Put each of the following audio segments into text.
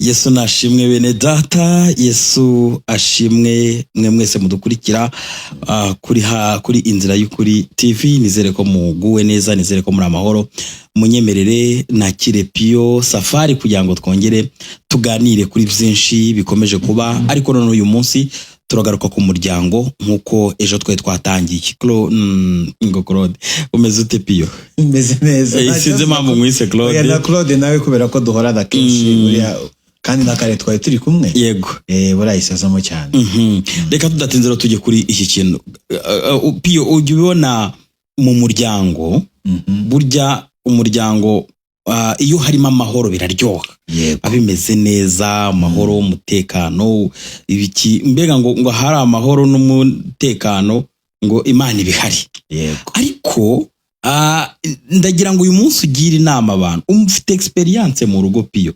Yesu nashimwe bene data, Yesu ashimwe mwe mwese mudukurikira kuri Inzira y'Ukuri TV. Nizere ko muguwe neza, nizere ko muri amahoro. Munyemerere nakire Pio Safari kugira ngo twongere tuganire kuri byinshi bikomeje kuba, ariko none uyu munsi turagaruka ku muryango nkuko ejo twe twatangiye. Claude umeze ute Pio? Meze neza. Sinze mpamvu mwise Claude. Na Claude nawe kubera ko duhorana kenshi buriya kandi nakare twari turi kumwe. Yego. Burayisazamo cyane. Reka tudatinzira tujye kuri iki kintu. Pio, ujye ubona mu muryango burya umuryango iyo harimo amahoro biraryoha. Abimeze neza, amahoro, umutekano, ibiki mbega ngo hari amahoro n'umutekano ngo Imana ibihari. Ariko ndagira ngo uyu munsi ugire inama abantu ufite experience mu rugo Pio.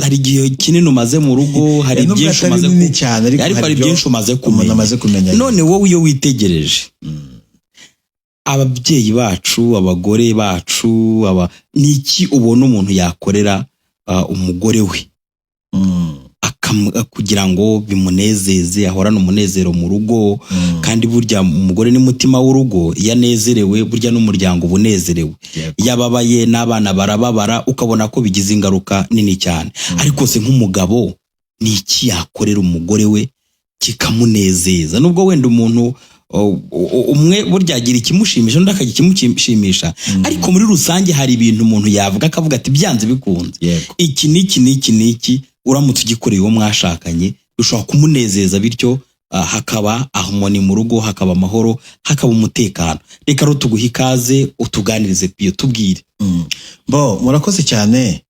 Hari igihe kinini umaze mu rugo, hari byinshi umaze ariko hari byinshi umaze kumenya. None wowe iyo witegereje ababyeyi bacu, abagore bacu, niki ubona umuntu yakorera umugore we kugira ngo bimunezeze, ahorane umunezero mu rugo? Kandi burya umugore ni mutima w'urugo, iyo anezerewe burya n'umuryango ubunezerewe. Iyo ababaye n'abana barababara, ukabona ko bigize ingaruka nini cyane. Ariko se nk'umugabo niki yakorera umugore we kikamunezeza? Nubwo wenda umuntu umwe burya agira ikimushimisha undi akagira ikimushimisha, ariko muri rusange hari ibintu umuntu yavuga akavuga ati byanze bikunze iki niki uramutse ugikoreye uwo mwashakanye ushobora kumunezeza, bityo hakaba harmoni mu rugo, hakaba amahoro, hakaba umutekano. Reka rero tuguhe ikaze utuganirize Pio, tubwire. Murakoze cyane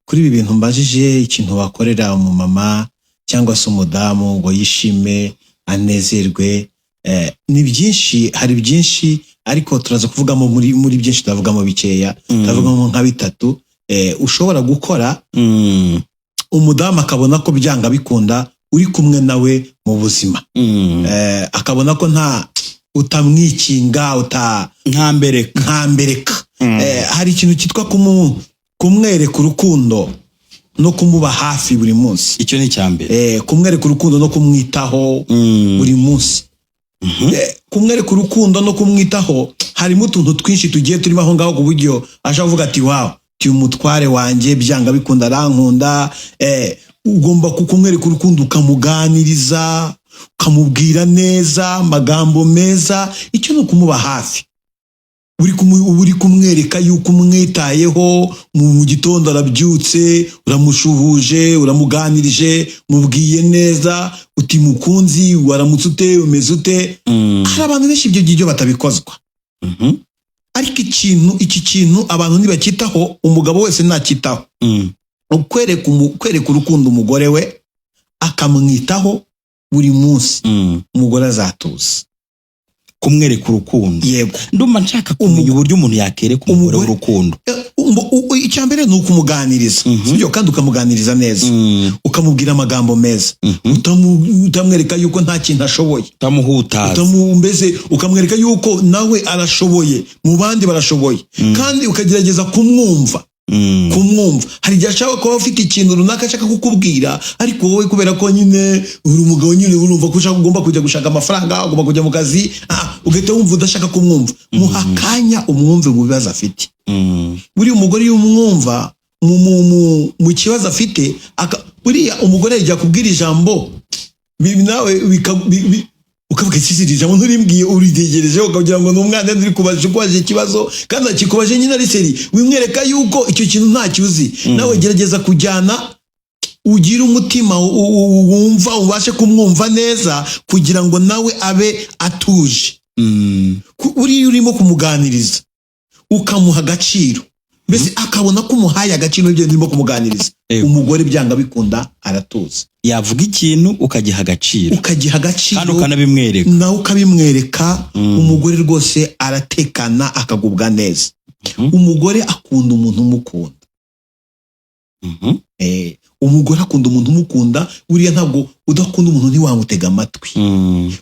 kuri ibi bintu mbajije, ikintu wakorera umumama cyangwa se umudamu ngo yishime anezerwe. Ni byinshi, hari byinshi, ariko turaza kuvugamo muri byinshi, tavugamo bikeya, tavugamo nka bitatu ushobora gukora umudamu akabona ko byanga bikunda uri kumwe nawe mu buzima. Akabona ko utamwikinga, ntambereka. Hari ikintu cyitwa kumwereka urukundo no kumuba hafi buri munsi. Icyo ni cyambere. Kumwereka urukundo no kumwitaho buri munsi. Kumwereka urukundo no kumwitaho harimo utuntu twinshi tugiye turimo aho ngaho, ku buryo aje avuga ati wow, umutware wanjye byanga bikunda arankunda. Ugomba kumwereka urukundo, ukamuganiriza, ukamubwira neza amagambo meza. Icyo no kumuba hafi, uri kumwereka yuko umwitayeho. Mu gitondo arabyutse, uramushuhuje, uramuganirije, mubwiye neza uti mukunzi waramutse ute, umeze ute. Hari abantu benshi ibyo ngibyo batabikozwa. Ariko iki kintu abantu ntibakitaho, umugabo wese ntakitaho. Kwereka urukundo umugore we, akamwitaho buri munsi, umugore azatuza. Kumwereka urukundo. Yego. Ndumva nshaka kumenya uburyo umuntu yakereka umugore urukundo. Icyambere ni ukumuganiriza, sibyo? Kandi ukamuganiriza neza, ukamubwira amagambo meza, utamwereka yuko nta kintu ashoboye, utamuhutaza, mbese ukamwereka yuko nawe arashoboye, mu bandi barashoboye. Kandi ukagerageza kumwumva. Hari igihe ashaka kuba afite ikintu runaka ashaka kukubwira, ariko wowe kubera ko nyine uri umugabo, nyine urumva ko ugomba kujya gushaka amafaranga, ugomba kujya mu kazi, ugahita wumva udashaka kumwumva. Muha akanya umwumve mu bibazo afite. Buriya umugore iyo umwumva mu kibazo afite, buriya umugore yajya kubwira ijambo nawe ukavuga iri jambo nturimbwiye, uritegereje ukagira ngo ni umwana uri kubaje ikibazo, kandi akikubaje nyine ari seri. Wimwereka yuko icyo kintu ntacyo uzi. Nawe gerageza kujyana, ugire umutima wumva, ubashe kumwumva neza, kugira ngo nawe abe atuje. Uriya urimo kumuganiriza ukamuha agaciro, mbese akabona ko umuhaye agaciro ibyo urimo kumuganiriza, umugore byanga bikunda aratuza. Yavuga ikintu ukagiha agaciro, kandi ukanabimwereka, nawe ukabimwereka. Umugore rwose aratekana, akagubwa neza. Umugore akunda umuntu umukunda. Umugore akunda umuntu umukunda. Buriya ntabwo udakunda umuntu ntiwamutega amatwi.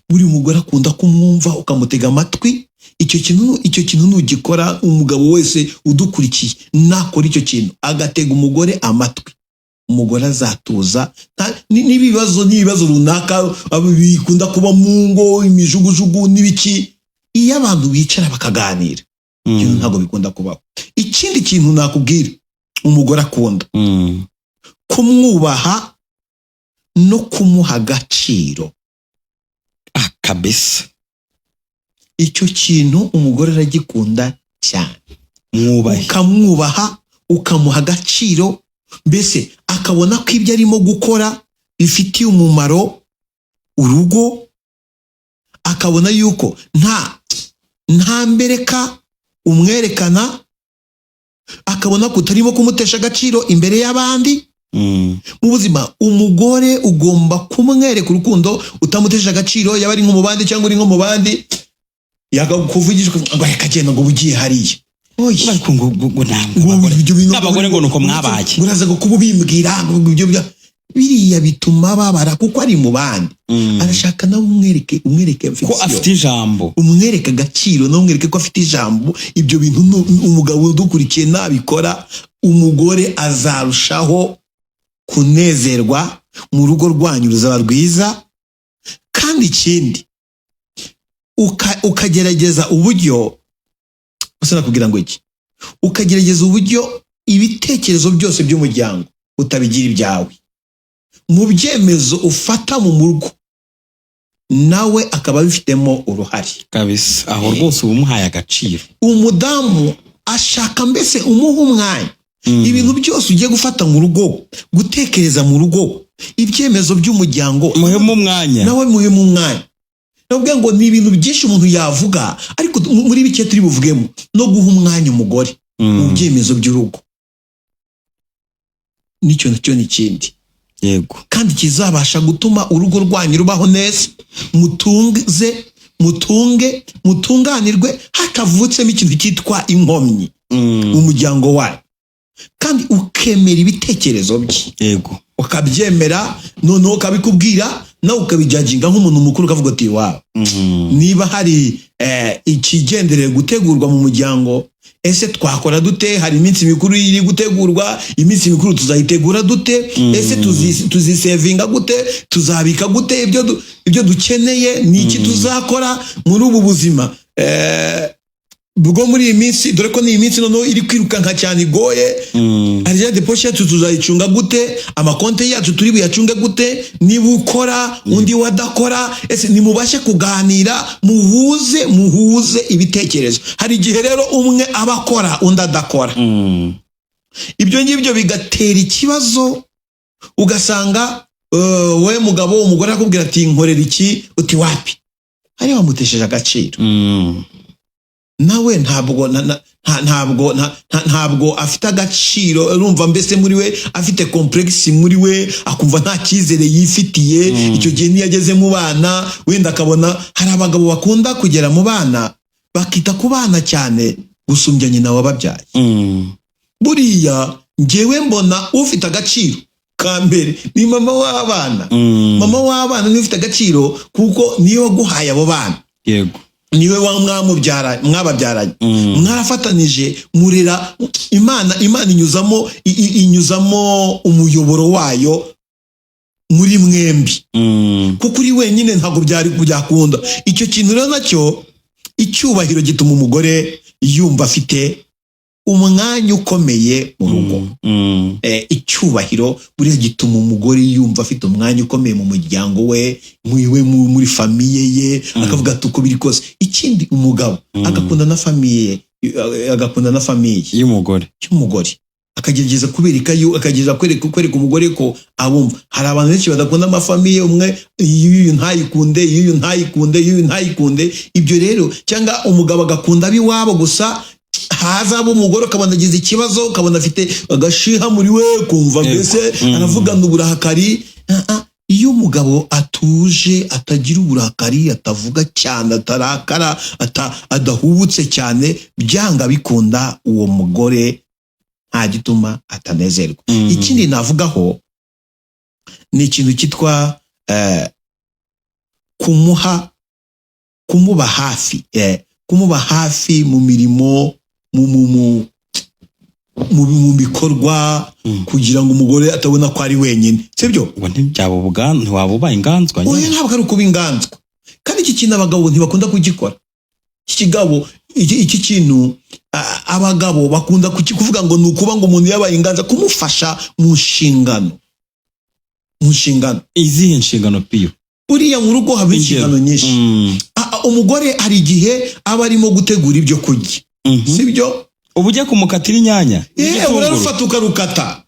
Buriya umugore akunda kumwumva, ukamutega amatwi. Icyo kintu nugikora, umugabo wese udukurikiye nakora icyo kintu, agatega umugore amatwi, umugore azatuza n'ibibazo runaka bikunda kuba mu ngo, imijugujugu n'ibiki, iyo abantu bicara bakaganira ibyo ntabwo bikunda kubaho. Ikindi kintu nakubwira umugore akunda kumwubaha no kumuha agaciro kabisa. Icyo kintu umugore aragikunda cyane. Mwubahe, ukamwubaha ukamuha agaciro, mbese akabona ko ibyo arimo gukora bifitiye umumaro urugo, akabona yuko nta mbereka umwerekana, akabona ko utarimo kumutesha agaciro imbere y'abandi. Mu buzima umugore ugomba kumwereka urukundo, utamutesha agaciro, yaba ari nko mu bandi cyangwa uri nko mu bandi, yakakuvugishwa ngo reka genda ngo bugiye hariya. Ariko ngo n'abagore ngo nuko mwabaye, uraza ngo kuba ubimbwira ngo ibyo biriya bituma babara, kuko ari mu bandi. Arashaka nawe umwereke ko afite ijambo, umwereke agaciro, nawe umwereke ko afite ijambo. Ibyo bintu umugabo udukurikiye nabikora, umugore azarushaho kunezerwa, mu rugo rwanyu ruzaba rwiza. Kandi ikindi ukagerageza uburyo, usana kugira ngo iki, ukagerageza uburyo ibitekerezo byose by'umuryango utabigira ibyawe. Mu byemezo ufata mu rugo nawe akaba abifitemo uruhare kabisa. Aho rwose umuhaye agaciro. Umudamu ashaka mbese umuha umwanya, ibintu byose ugiye gufata mu rugo, gutekereza mu rugo, ibyemezo by'umuryango, muhemu umwanya, nawe muhemu umwanya. Nubwo ngo ni ibintu byinshi umuntu yavuga, ariko muri bike turi buvugemo no guha umwanya umugore mu byemezo by'urugo. Nicyo nacyo n'ikindi. Yego. Kandi kizabasha gutuma urugo rwanyu rubaho neza, mutunganirwe, hatavutsemo ikintu cyitwa inkomyi mu muryango wawe. Kandi ukemera ibitekerezo bye. Yego. Ukabyemera, noneho ukabikubwira, nawe ukabijajinga nk'umuntu mukuru, ukavuga ati wawe, niba hari ikigendereye gutegurwa mu muryango, ese twakora dute? Hari iminsi mikuru iri gutegurwa, iminsi mikuru tuzayitegura dute? Ese tuzisevinga gute? Tuzabika gute ibyo dukeneye? Ni iki tuzakora muri ubu buzima bwo muri iyi minsi, dore ko ni iminsi noneho iri kwirukanka cyane igoye. Arya deposhe yacu tuzayicunga gute? Amakonte yacu turi buyacunge gute? Niba ukora undi wadakora, ese nimubashe kuganira, muhuze ibitekerezo. Hari igihe rero umwe abakora undi adakora, ibyo ngibyo bigatera ikibazo. Ugasanga we mugabo, umugore akubwira ati nkorera iki, uti wapi, hari wamutesheje agaciro. Nawe ntabwo afite agaciro, urumva mbese muri we afite complex, muri we akumva nta cyizere yifitiye. Icyo gihe niyageze mu bana, wenda akabona hari abagabo bakunda kugera mu bana bakita ku bana cyane gusumbya nyina wababyaye. Buriya njyewe mbona ufite agaciro kambere ni mama w'abana. Mama w'abana niwe ufite agaciro, kuko niyo waguhaye abo bana. Yego. Niwe mwababyaranye, mwarafatanije murera. Imana inyuzamo umuyoboro wayo muri mwembi, kuko uri wenyine ntabwo byari kubyakunda. Icyo kintu rero nacyo, icyubahiro gituma umugore yumva afite umwanya ukomeye mu rugo. Icyubahiro buriya gituma umugore yumva afite umwanya ukomeye mu muryango we, muri famiye ye, akavuga ati uko biri kose. Ikindi, umugabo agakunda na famiye y'umugore, akagerageza kwereka umugore ko abumva. Hari abantu benshi badakunda amafamiye, umwe y'uyu ntayikunde. Ibyo rero, cyangwa umugabo agakunda ab'iwabo gusa, haza abo umugore ukabona agize ikibazo, ukabona afite agashiha muri we, kumva mbese aravugana uburakari. Iyo umugabo atuje, atagira uburakari, atavuga cyane, atarakara, adahubutse cyane, byanga bikunda uwo mugore nta gituma atanezerwa. Ikindi navugaho ni ikintu cyitwa kumuba hafi mu mirimo, mu bikorwa kugira ngo umugore atabona ko ari wenyine, sibyo? ngo ntiwaba ubaye inganzwa oya ntabwo ari ukuba inganzwa, kandi iki kintu abagabo ntibakunda kugikora. Iki kintu abagabo bakunda kuvuga ngo ni ukuba ngo umuntu yabaye inganza, kumufasha mu nshingano. Izihe nshingano Piyo? Uriya mu rugo haba inshingano nyinshi. Umugore hari igihe aba arimo gutegura ibyo kurya, sibyo? Ubu ujya kumukatira inyanya, urarufata ukarukata,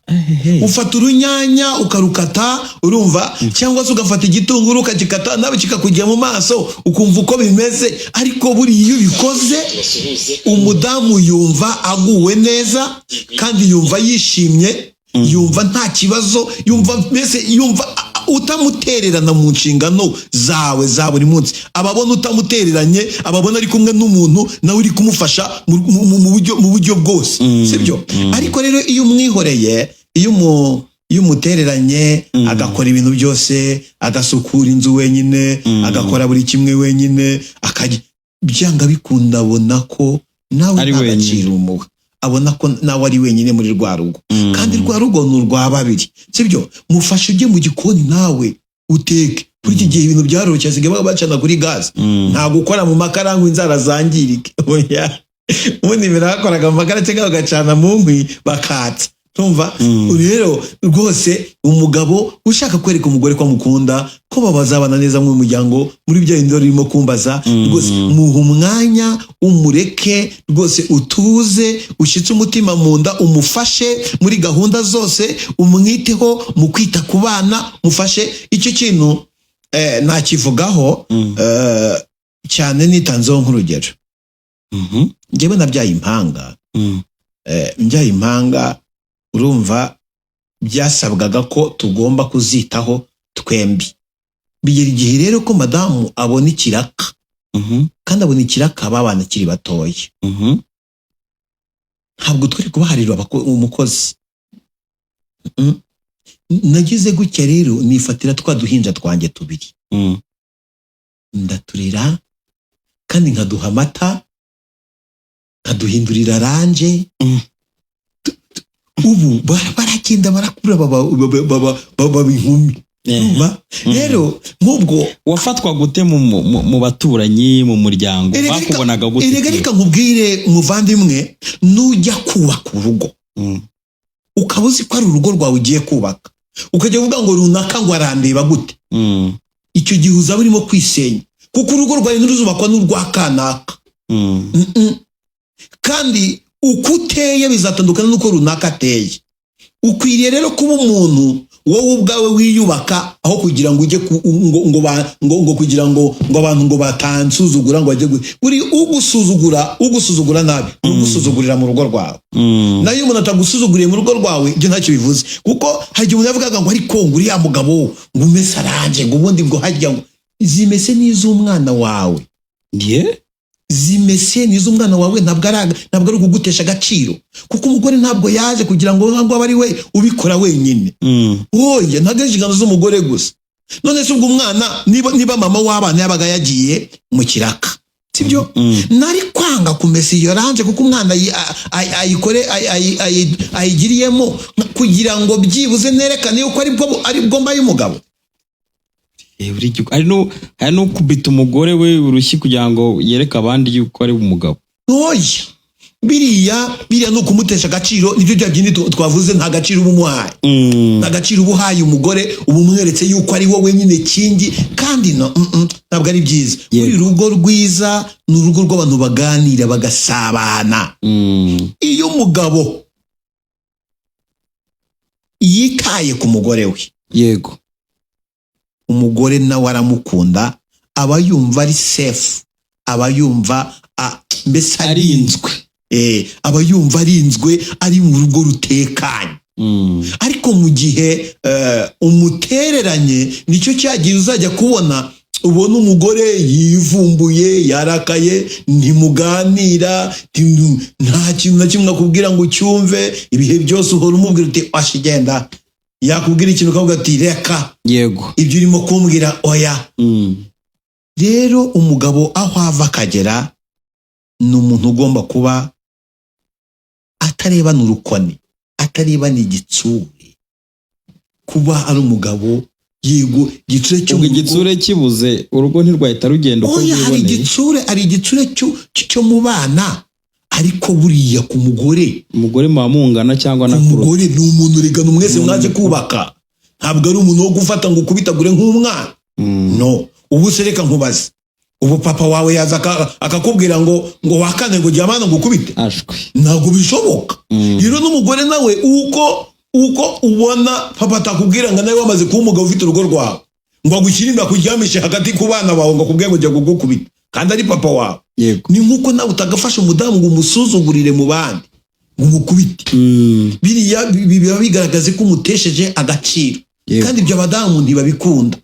ufata urunyanya ukarukata, urumva? Cyangwa se ugafata igitunguru ukagikata, nawe kikakujya mu maso ukumva uko bimeze. Ariko buri iyo ubikoze umudamu yumva aguwe neza, kandi yumva yishimye, yumva nta kibazo, yumva utamutererana mu nshingano zawe za buri munsi. Ababona utamutereranye, ababona ari kumwe n'umuntu nawe uri kumufasha mu buryo bwose, sibyo? Ariko rero iyo umwihoreye, iyo umutereranye, agakora ibintu byose, agasukura inzu wenyine, agakora buri kimwe wenyine, byanga bikunda abona ko nawe ntagaciro umuha, abona ko nawe ari wenyine muri rwa rugo. Kandi rwa rugo ni urwa babiri, sibyo? Mufashe ujye mu gikoni nawe uteke. Kuri iki gihe ibintu byaroroshye, asigaye bacana kuri gaze, nta gukora mu makara ngo inzara zangirike. Ubundi birakoraga mu makara cyangwa bagacana mu nkwi bakatsa, tumva? Rero rwose umugabo ushaka kwereka umugore ko amukunda, ko babazabana neza mu muryango, muri bya bindi urimo kumbaza, rwose muha umwanya, umureke rwose, utuze, ushyitse umutima mu nda, umufashe muri gahunda zose, umwiteho mu kwita ku bana, mufashe. Icyo kintu nakivugaho cyane nitanzeho nk'urugero. Njyewe nabyaye impanga, mbyaye impanga, urumva byasabwaga ko tugomba kuzitaho twembi. Bigera igihe rero ko madamu abona ikiraka, kandi abona ikiraka babana akiri batoya. Ntabwo twari kubaharira umukozi. Nagize gutya rero, nifatira twa duhinja twanjye tubiri, ndaturira, kandi nkaduha amata, nkaduhindurira ranje. Ubu baragenda barakura, baba inkumi. Rero nk'ubwo wafatwa gute mu baturanyi, mu muryango? Bakubonaga gute? Reka nkubwire muvandimwe, nujya kubaka urugo, ukaba uzi ko ari urugo rwawe ugiye kubaka, ukajya uvuga ngo runaka ngo arandeba gute, icyo gihe uzaba urimo kwisenya, kuko urugo rwawe ntiruzubakwa n'urwa kanaka. Kandi uko uteye bizatandukana n'uko runaka ateye. Ukwiriye rero kuba umuntu wowe ubwawe wiyubaka, aho kugira ngo ujye kugira ngo abantu ngo batansuzugura, ngo bajye uri ugusuzugura nabi, ugusuzugurira mu rugo rwawe. Nayo umuntu atagusuzuguriye mu rugo rwawe, ibyo ntacyo bivuze, kuko hari igihe umuntu yavugaga ngo ariko ngo uriya mugabo ngo umese aranje, ngo ubundi ngo hajya ngo zimese n'iz'umwana wawe. Zimese n'iz'umwana wawe, ntabwo ari ukugutesha agaciro, kuko umugore ntabwo yaje kugira ngo abe ari we ubikora wenyine. Oya, ntabwo ari inshingano z'umugore gusa. None se ubwo umwana, niba mama w'abana yabaga yagiye mu kiraka, sibyo? Nari kwanga kumesa iyo ranje, kuko umwana ayigiriyemo, kugira ngo byibuze nerekane yuko ari bwo mbaye umugabo. Hari no kubita umugore we urushyi kugira ngo yereke abandi yuko ari umugabo. Oya, biriya ni ukumutesha agaciro. Nibyo bya byindi twavuze, nta gaciro uba umuhaye, nta gaciro uba uhaye umugore, uba umweretse yuko ari wowe nyine kingi, kandi ntabwo ari byiza. Uri urugo rwiza ni urugo rw'abantu baganira, bagasabana. Iyo umugabo yitaye ku mugore we, yego, umugore nawe aramukunda, aba yumva ari safe, aba yumva mbese arinzwe, aba yumva arinzwe, ari mu rugo rutekanye. Ariko mu gihe umutereranye, nicyo cyagiye uzajya kubona, ubona umugore yivumbuye, yarakaye, ntimuganira, nta kintu na kimwe akubwira ngo ucyumve, ibihe byose uhora umubwira uti washigenda, yakubwira ikintu ukavuga ati reka, yego, ibyo urimo kumbwira oya. Rero umugabo aho ava akagera, ni umuntu ugomba kuba atarebana urukoni, atarebana igitsure, kuba ari umugabo yego igitsure cyo ubwo igitsure kibuze urugo ntirwahita rugenda uko rwiboneye. Hari igitsure cyo mu bana, ariko buriya ku mugore muba mungana cyangwa na umugore ni umuntu regana mwese mwaje kubaka, ntabwo ari umuntu wo gufata ngo ukubitagure nk'umwana. No, ubu se reka nkubaze, ubu papa wawe yaza akakubwira ngo wakane ngo jyamana ngo ukubite, ntabwo bishoboka. Rero n'umugore nawe uko ubona papa atakubwira ngo nawe wamaze kuba umugabo ufite urugo rwawe, ngo agushyire imbere kuryamishe hagati ku bana bawe ngo akubwire ngo jya gukubita, kandi ari papa wawe. Ni nkuko nawe utagafasha umudamu ngo umusuzugurire mu bandi ngo umukubite. Biriya biba bigaragaza ko umutesheje agaciro, kandi ibyo abadamu ntibabikunda.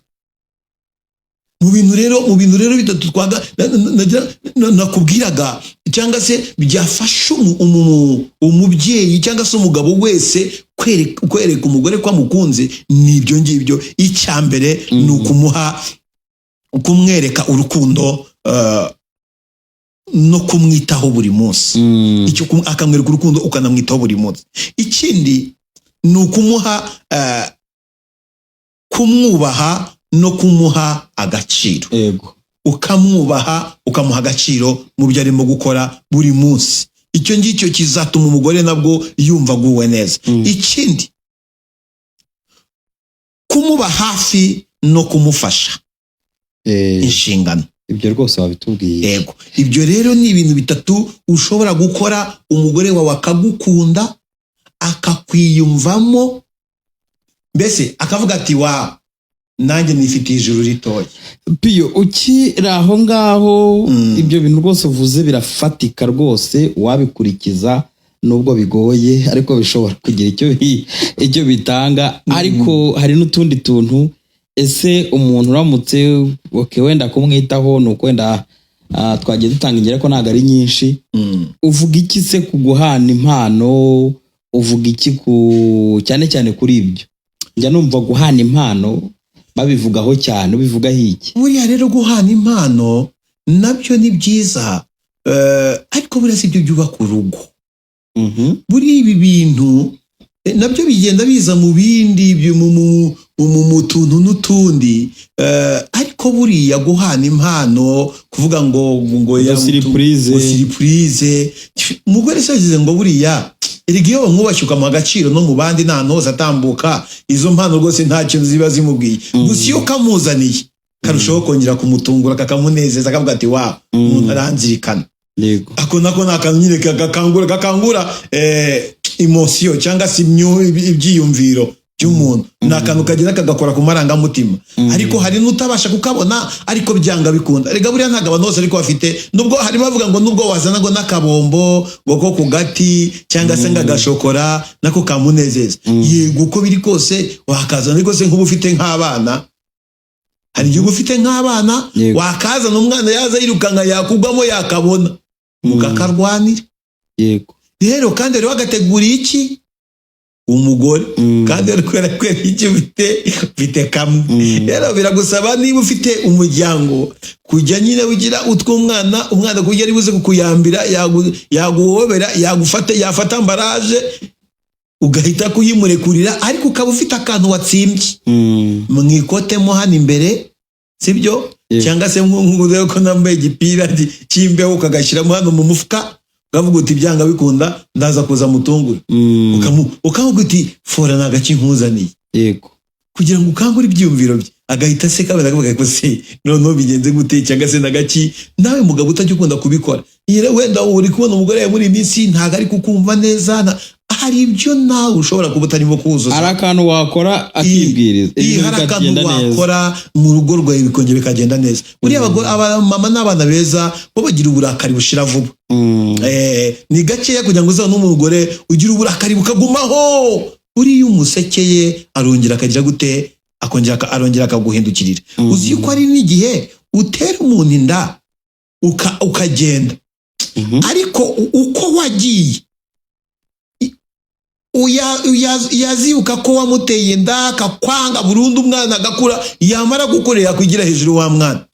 Mu bintu rero bitatu nakubwiraga cyangwa se byafasha umubyeyi cyangwa se umugabo wese kwereka umugore ko amukunze, ni ibyo ngibyo. Icya mbere ni kumwereka urukundo no kumwitaho buri munsi. Icyo akamwereka urukundo ukanamwitaho buri munsi. Ikindi ni ukumuha kumwubaha no kumuha agaciro. Ukamwubaha ukamuha agaciro mu byo arimo gukora buri munsi. Icyo ngicyo kizatuma umugore nabwo yumva aguwe neza. Ikindi kumuba hafi no kumufasha inshingano. Ibyo rwose wabitubwiye. Yego, ibyo rero ni ibintu bitatu ushobora gukora umugore wawe akagukunda, akakwiyumvamo, mbese akavuga ati wa nanjye nifitiye ijuru ritoya. Piyo, ukiri aho ngaho ibyo bintu rwose uvuze birafatika rwose, wabikurikiza nubwo bigoye ariko bishobora kugira icyo bitanga. Ariko hari n'utundi tuntu, ese umuntu uramutse wenda kumwitaho ni uko wenda twagiye dutanga ingero ko ntabwo ari nyinshi. Uvuga iki se ku guhana impano? Uvuga iki cyane cyane kuri ibyo? Njya numva guhana impano babivugaho cyane, ubivugaho iki? Buriya rero guhana impano nabyo ni byiza, ariko buriya si byo byubaka urugo. Buriya ibi bintu nabyo bigenda biza mu bindi mu tuntu n'utundi, ariko buriya guhana impano, kuvuga ngo ya surprise, umugore se yagize ngo buriya erega iyo bamwubashye ukamuha agaciro no mu bandi nta hose atambuka, izo mpano rwose nta kintu ziba zimubwiye. Gusa iyo kamuzaniye karushaho kongera kumutungura, kakamunezeza, akavuga ati wa umuntu aranzirikana. Ako nako ni akantu nyine gakangura emotion cyangwa se ibyiyumviro by'umuntu. Ni akantu kagenda kagakora ku marangamutima. Ariko hari n'utabasha kukabona, ariko byanga bikunda. Erega buriya ntabwo abantu bose ariko bafite, nubwo harimo bavuga ngo nubwo wazana ngo n'akabombo ngo ko ku gati cyangwa se ngagashokora nako kamunezeza. Yego uko biri kose wakazana, ariko se nk'ubu ufite nk'abana, hari igihe ufite nk'abana wakazana umwana yaza yirukanka yakugwamo yakabona mukakarwanira. Yego, rero kandi rero agategura iki umugore, kandi rero kwera iki bite kamwe. Rero biragusaba niba ufite umuryango kujya nyine ugira umwana kujya ari buze kukuyambira, yaguhobera, yafata ambaraje ugahita kuyimurekurira, ariko ukaba ufite akantu watsimbye mwikotemo hano imbere, sibyo? Cyangwa se nk'uko ko nambaye igipira cy'imbeho ukagashyiramo hano mu mufuka, ukavuga uti byanga bikunda ndaza kuza mutungure, ukavuga uti fora nagaki nkuzaniye. Yego, kugira ngo ukangure ibyiyumviro bye, agahita aseka akavuga ko se noneho bigenze gute, cyangwa se nagaki. Nawe mugabo utajya ukunda kubikora, wenda uri kubona umugore muri iminsi ntago ari kukumva neza, hari ibyo nawe ushobora kuba utarimo kuzuza. Hari akantu wakora akibwiriza, hari akantu wakora mu rugo rwawe bikongera bikagenda neza. Buriya abamama n'abana beza bo bagira uburakari bushira vuba. Ni gakeya kugira ngo uzane n'umugore ugira uburakari bukagumaho. Uriya umusekeye arongera akagira gute, arongera akaguhindukirira. Uzi ko ari n'igihe utera umuntu inda ukagenda, ariko uko wagiye yazibuka ko wamuteye inda akakwanga burundu, umwana agakura, yamara gukorera kugira hejuru wa mwana.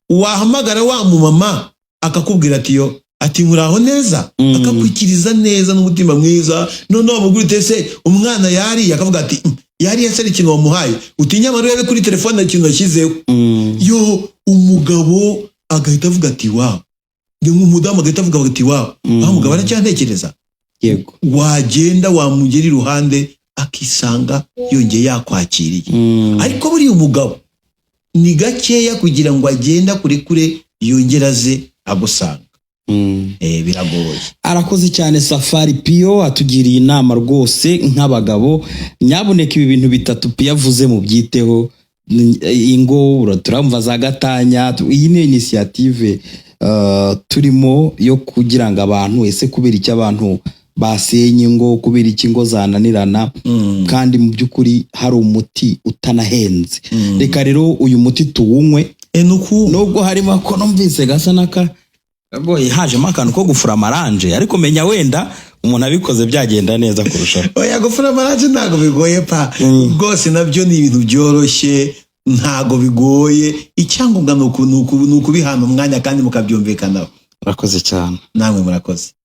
Wahamagara wa mumama akakubwira ati yo ati muraho neza, akakwikiriza neza n'umutima mwiza. None wamubwira utese umwana yari akavuga ati yari yasari ikintu wamuhaye, utinya amara yabe kuri telefone ikintu yashyizeho. Yo umugabo agahita avuga ati wow, umudamu agahita avuga ati wow, mugabo aracyantekereza. Yego, wagenda wamugera iruhande akisanga yongeye yakwakiriye. Ariko buri umugabo ni gakeya kugira ngo agenda kure yongera ze agusanga. Biragoye. Arakoze cyane Safari Pio, atugiriye inama rwose nk'abagabo. Nyaboneka ibi bintu bitatu Pio yavuze mu byiteho. Ingo turamva za gatanya. Iyi ni initiative turimo yo kugira ngo abantu ese kubera iki abantu basenye ingo, kubera iki ingo zananirana, kandi mu by'ukuri hari umuti utanahenze. Reka rero uyu muti tuwunywe, nubwo harimo ko numvise gasa naka boye hajemo akantu ko gufura amaranje, ariko menya wenda umuntu abikoze byagenda neza kurushaho. Oya, gufura amaranje ntago bigoye pa, rwose nabyo ni ibintu byoroshye, ntago bigoye. Icyangombwa ni ukubihana umwanya kandi mukabyumvikanaho. Murakoze cyane. Namwe murakoze.